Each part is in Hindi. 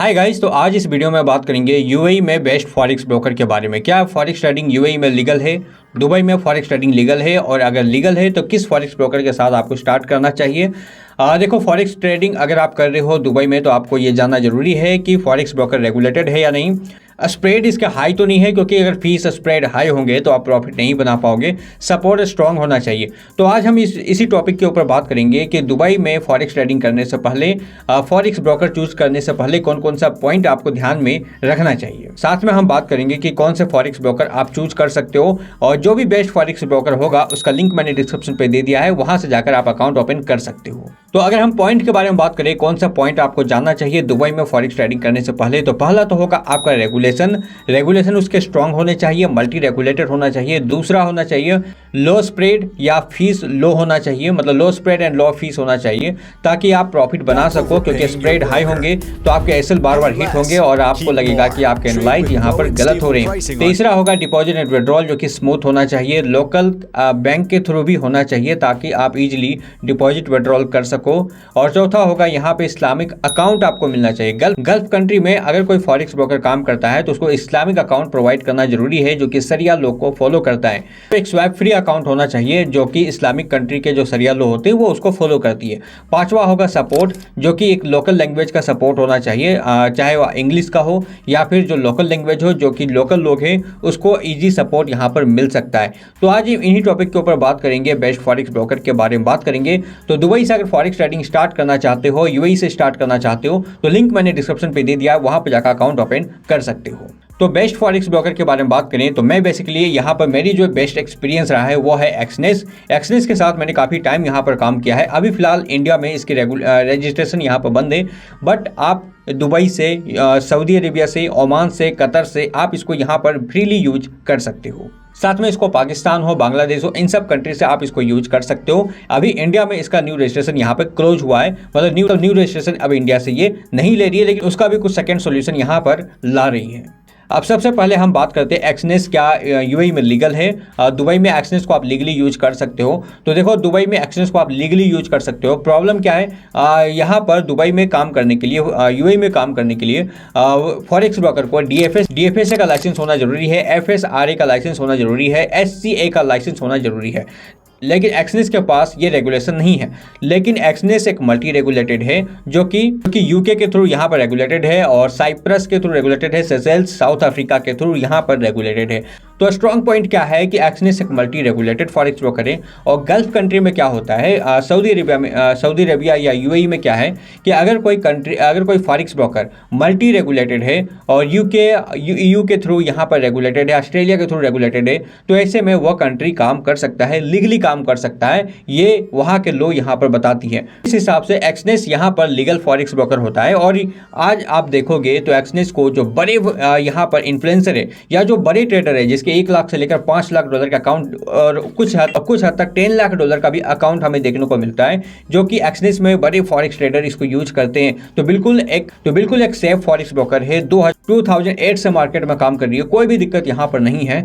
हाय गाइस, तो आज इस वीडियो में बात करेंगे यूएई में बेस्ट फॉरेक्स ब्रोकर के बारे में। क्या फॉरेक्स ट्रेडिंग यूएई में लीगल है? दुबई में फॉरेक्स ट्रेडिंग लीगल है? और अगर लीगल है तो किस फॉरेक्स ब्रोकर के साथ आपको स्टार्ट करना चाहिए? देखो, फॉरेक्स ट्रेडिंग अगर आप कर रहे हो दुबई में तो आपको ये जानना जरूरी है कि फॉरेक्स ब्रोकर रेगुलेटेड है या नहीं। स्प्रेड इसके हाई तो नहीं है, क्योंकि अगर फीस स्प्रेड हाई होंगे तो आप प्रॉफिट नहीं बना पाओगे। सपोर्ट स्ट्रांग होना चाहिए। तो आज हम इसी टॉपिक के ऊपर बात करेंगे कि दुबई में फॉरेक्स ट्रेडिंग करने से पहले, फॉरेक्स ब्रोकर चूज करने से पहले कौन कौन सा पॉइंट आपको ध्यान में रखना चाहिए। साथ में हम बात करेंगे कि कौन से फॉरेक्स ब्रोकर आप चूज कर सकते हो, और जो भी बेस्ट फॉरेक्स ब्रोकर होगा उसका लिंक मैंने डिस्क्रिप्शन पे दे दिया है, वहां से जाकर आप अकाउंट ओपन कर सकते हो। तो अगर हम पॉइंट के बारे में बात करें, कौन सा पॉइंट आपको जानना चाहिए दुबई में फॉरेक्स ट्रेडिंग करने से पहले, तो पहला तो होगा आपका रेगुलेशन उसके स्ट्रांग होने चाहिए, मल्टी रेगुलेटेड होना चाहिए। दूसरा होना चाहिए लो स्प्रेड या फीस लो होना चाहिए, मतलब लो स्प्रेड एंड लो फीस होना चाहिए, ताकि आप प्रॉफिट बना सको। क्योंकि स्प्रेड हाई होंगे तो आपके एसएल बार बार हिट होंगे और आपको लगेगा कि आपके एनालाइज यहाँ पर गलत हो रहे हैं। तीसरा होगा डिपॉजिट एंड विड्रॉल, जो कि स्मूथ होना चाहिए, लोकल बैंक के थ्रू भी होना चाहिए, ताकि आप इजिली डिपॉजिट विड्रॉल कर सको। और चौथा होगा यहाँ पे इस्लामिक अकाउंट आपको मिलना चाहिए। गल्फ कंट्री में अगर कोई फॉरेक्स ब्रोकर काम करता है तो उसको इस्लामिक अकाउंट प्रोवाइड करना जरूरी है, जो कि सरिया लॉ को फॉलो करता है। तो एक स्वैप फ्री अकाउंट होना चाहिए, जो कि इस्लामिक कंट्री के जो सरिया लॉ होते हैं वो उसको फॉलो करती है। पांचवा होगा सपोर्ट, जो कि एक लोकल लैंग्वेज का सपोर्ट होना चाहिए, चाहे वह इंग्लिश का हो या फिर जो लोकल लैंग्वेज हो, जो कि लोकल लोग हैं उसको ईजी सपोर्ट यहाँ पर मिल सकता है। तो आज इन्हीं टॉपिक के ऊपर बात करेंगे, बेस्ट फॉरेक्स ब्रोकर के बारे में बात करेंगे। तो दुबई से अगर फॉरेक्स ट्रेडिंग स्टार्ट करना चाहते हो, यूएई से स्टार्ट करना चाहते हो, तो लिंक मैंने डिस्क्रिप्शन पे दे दिया है, वहां पर जाकर अकाउंट ओपन कर सकते हो। तो बेस्ट फॉरेक्स ब्रोकर के बारे में बात करें तो मैं बेसिकली यहाँ पर मेरी जो बेस्ट एक्सपीरियंस रहा है वो है एक्सनेस के साथ मैंने काफ़ी टाइम यहाँ पर काम किया है। अभी फिलहाल इंडिया में इसकी रजिस्ट्रेशन यहाँ पर बंद है, बट आप दुबई से, सऊदी अरेबिया से, ओमान से, कतर से आप इसको यहाँ पर फ्रीली यूज कर सकते हो। साथ में इसको पाकिस्तान हो, बांग्लादेश हो, इन सब कंट्री से आप इसको यूज कर सकते हो। अभी इंडिया में इसका न्यू रजिस्ट्रेशन यहाँ पे क्लोज हुआ है, मतलब न्यू रजिस्ट्रेशन अब इंडिया से ये नहीं ले रही है, लेकिन उसका भी कुछ सेकंड सॉल्यूशन यहाँ पर ला रही है। अब सबसे पहले हम बात करते हैं एक्सनेस क्या यूएई में लीगल है। दुबई में एक्सनेस को आप लीगली यूज कर सकते हो। तो देखो, दुबई में एक्सनेस को आप लीगली यूज कर सकते हो। प्रॉब्लम क्या है, यहाँ पर दुबई में काम करने के लिए, यूएई में काम करने के लिए फॉरेक्स ब्रोकर को डीएफएसए का लाइसेंस होना जरूरी है, एफएसआरए का लाइसेंस होना जरूरी है, एससीए का लाइसेंस होना जरूरी है। लेकिन एक्सनेस के पास ये रेगुलेशन नहीं है। लेकिन एक्सनेस एक मल्टी रेगुलेटेड है, जो कि यूके के थ्रू यहाँ पर रेगुलेटेड है, और साइप्रस के थ्रू रेगुलेटेड है, सेशेल्स साउथ अफ्रीका के थ्रू यहाँ पर रेगुलेटेड है। तो स्ट्रॉन्ग पॉइंट क्या है कि एक्सनेस एक मल्टी रेगुलेटेड फॉरेक्स ब्रोकर है। और गल्फ कंट्री में क्या होता है, सऊदी अरेबिया या यूएई में क्या है कि अगर कोई फॉरेक्स ब्रोकर मल्टी रेगुलेटेड है और यूके के थ्रू यहाँ पर रेगुलेटेड है, ऑस्ट्रेलिया के थ्रू रेगुलेटेड है, तो ऐसे में वह कंट्री काम कर सकता है, लीगली काम कर सकता है। ये वहाँ के लॉ यहाँ पर बताती है। इस हिसाब से एक्सनेस यहाँ पर लीगल फॉरेक्स ब्रोकर होता है। और आज आप देखोगे तो एक्सनेस को जो बड़े यहाँ पर इन्फ्लुएंसर है या जो बड़े ट्रेडर है, जिसके 1 लाख से लेकर 5 लाख डॉलर का अकाउंट और कुछ हद तक 10 लाख डॉलर का भी अकाउंट हमें देखने को मिलता है, जो कि एक्सनेस में बड़े फॉरेक्स ट्रेडर इसको यूज करते हैं। तो बिल्कुल एक सेफ फॉरेक्स ब्रोकर है। 2008 से मार्केट में काम कर रही है, कोई भी दिक्कत यहाँ पर नहीं है।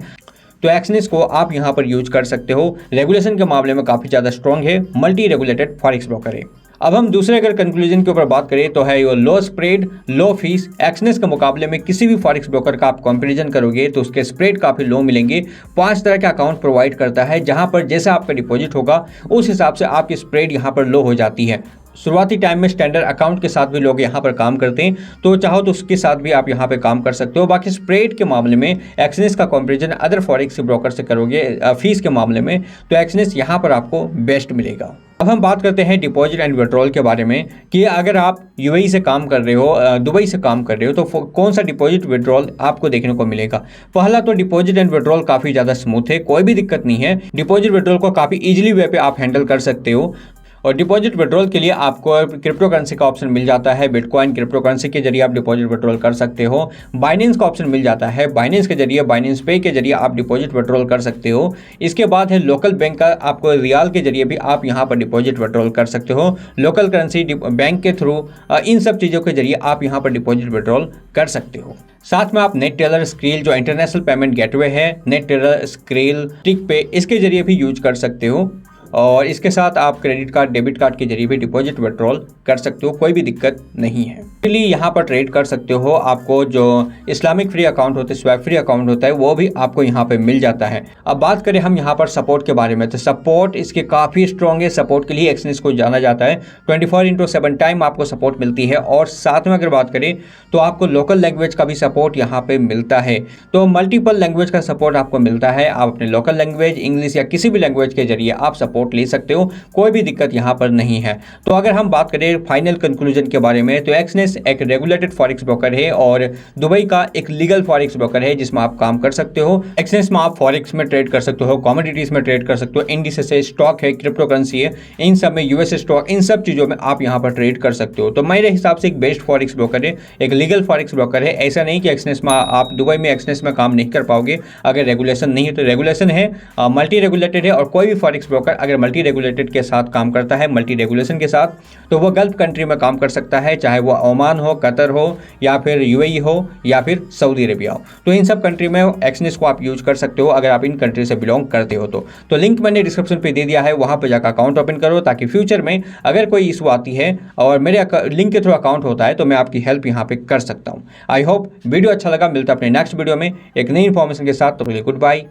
तो एक्सनेस को आप यहाँ पर यूज कर सकते हो। रेगुलेशन के मामले में काफी ज्यादा स्ट्रॉन्ग है, मल्टी रेगुलेटेड फॉरेक्स ब्रोकर है। अब हम दूसरे अगर कंक्लूजन के ऊपर बात करें तो है ये लो स्प्रेड, लो फीस। एक्सनेस के मुकाबले में किसी भी फॉरेक्स ब्रोकर का आप कंपैरिजन करोगे तो उसके स्प्रेड काफी लो मिलेंगे। 5 तरह के अकाउंट प्रोवाइड करता है, जहां पर जैसा आपका डिपॉजिट होगा उस हिसाब से आपकी स्प्रेड यहाँ पर लो हो जाती है। शुरुआती टाइम में स्टैंडर्ड अकाउंट के साथ भी लोग यहाँ पर काम करते हैं, तो चाहो तो उसके साथ भी आप यहाँ पे काम कर सकते हो। बाकी स्प्रेड के मामले में एक्सनेस का कंपैरिजन अदर फॉरेक्स ब्रोकर से करोगे फीस के मामले में, तो एक्सनेस यहाँ पर आपको बेस्ट मिलेगा। अब हम बात करते हैं डिपॉजिट एंड विड्रॉल के बारे में कि अगर आप यूएई से काम कर रहे हो, दुबई से काम कर रहे हो, तो कौन सा डिपॉजिट विड्रॉल आपको देखने को मिलेगा। पहला तो डिपॉजिट एंड विड्रॉल काफ़ी ज़्यादा स्मूथ है, कोई भी दिक्कत नहीं है। डिपॉजिट विड्रॉल को काफ़ी ईजिली वे पे आप हैंडल कर सकते हो। और डिपॉजिट विड्रॉल के लिए आपको क्रिप्टो करेंसी का ऑप्शन मिल जाता है। बिटकॉइन क्रिप्टो करेंसी के जरिए आप डिपॉजिट विड्रॉल कर सकते हो। बाइनेंस का ऑप्शन मिल जाता है, बाइनेंस के जरिए, बाइनेंस पे के जरिए आप डिपॉजिट विड्रॉल कर सकते हो। इसके बाद है लोकल बैंक का, आपको रियाल के जरिए भी आप यहाँ पर डिपॉजिट विड्रॉल कर सकते हो। लोकल करेंसी बैंक के थ्रू, इन सब चीज़ों के जरिए आप यहाँ पर डिपॉजिट विड्रॉल कर सकते हो। साथ में आप नेट टेलर स्क्रील जो इंटरनेशनल पेमेंट गेटवे है, नेट टेलर स्क्रील टिक पे, इसके जरिए भी यूज कर सकते हो। और इसके साथ आप क्रेडिट कार्ड, डेबिट कार्ड के जरिए भी डिपॉजिट विड्रॉल कर सकते हो, कोई भी दिक्कत नहीं है। इसलिए यहाँ पर ट्रेड कर सकते हो। आपको जो इस्लामिक फ्री अकाउंट होते हैं, स्वैप फ्री अकाउंट होता है, वो भी आपको यहाँ पे मिल जाता है। अब बात करें हम यहाँ पर सपोर्ट के बारे में, तो सपोर्ट इसके काफ़ी स्ट्रॉन्ग है। सपोर्ट के लिए एक्सनेस को जाना जाता है। 24/7 टाइम आपको सपोर्ट मिलती है। और साथ में अगर बात करें तो आपको लोकल लैंग्वेज का भी सपोर्ट यहाँ पे मिलता है। तो मल्टीपल लैंग्वेज का सपोर्ट आपको मिलता है। आप अपने लोकल लैंग्वेज, इंग्लिश या किसी भी लैंग्वेज के जरिए आप सपोर्ट ले सकते हो, कोई भी दिक्कत यहाँ पर नहीं है। तो अगर हम बात करें फाइनल कंक्लूजन के बारे में, तो एक्सनेस एक रेगुलेटेड फॉरेक्स ब्रोकर है और दुबई का एक लीगल फॉरेक्स ब्रोकर है जिसमें आप काम कर सकते हो। एक्सनेस में आप फॉरेक्स में ट्रेड कर सकते हो, कमोडिटीज में ट्रेड कर सकते हो, इंडिसेस है, स्टॉक है, क्रिप्टो करेंसी है, इन सब में यूएस स्टॉक, इन सब चीज़ों में आप यहाँ पर ट्रेड कर सकते हो। तो मेरे हिसाब से एक बेस्ट फॉरेक्स ब्रोकर है, एक लीगल फॉरेक्स ब्रोकर है। ऐसा नहीं कि एक्सनेस में आप दुबई में एक्सनेस में काम नहीं कर पाओगे अगर रेगुलेशन नहीं है। तो रेगुलेशन है, मल्टी रेगुलेटेड है। और कोई भी फॉरेक्स ब्रोकर अगर मल्टी रेगुलेटेड के साथ काम करता है, मल्टी रेगुलेशन के साथ, तो वो गल्फ कंट्री में काम कर सकता है, चाहे वो ओमान हो, कतर हो, या फिर यूएई हो, या फिर सऊदी अरेबिया हो। तो इन सब कंट्री में एक्सनेस को आप यूज कर सकते हो अगर आप इन कंट्री से बिलोंग करते हो। तो लिंक मैंने डिस्क्रिप्शन पे दे दिया है, वहां पे जाकर अकाउंट ओपन करो, ताकि फ्यूचर में अगर कोई इशू आती है और मेरे लिंक के थ्रू अकाउंट होता है तो मैं आपकी हेल्प यहाँ पे कर सकता हूँ। आई होप वीडियो अच्छा लगा। मिलता है अपने नेक्स्ट वीडियो में एक नई इन्फॉर्मेशन के साथ। तो गुड बाय।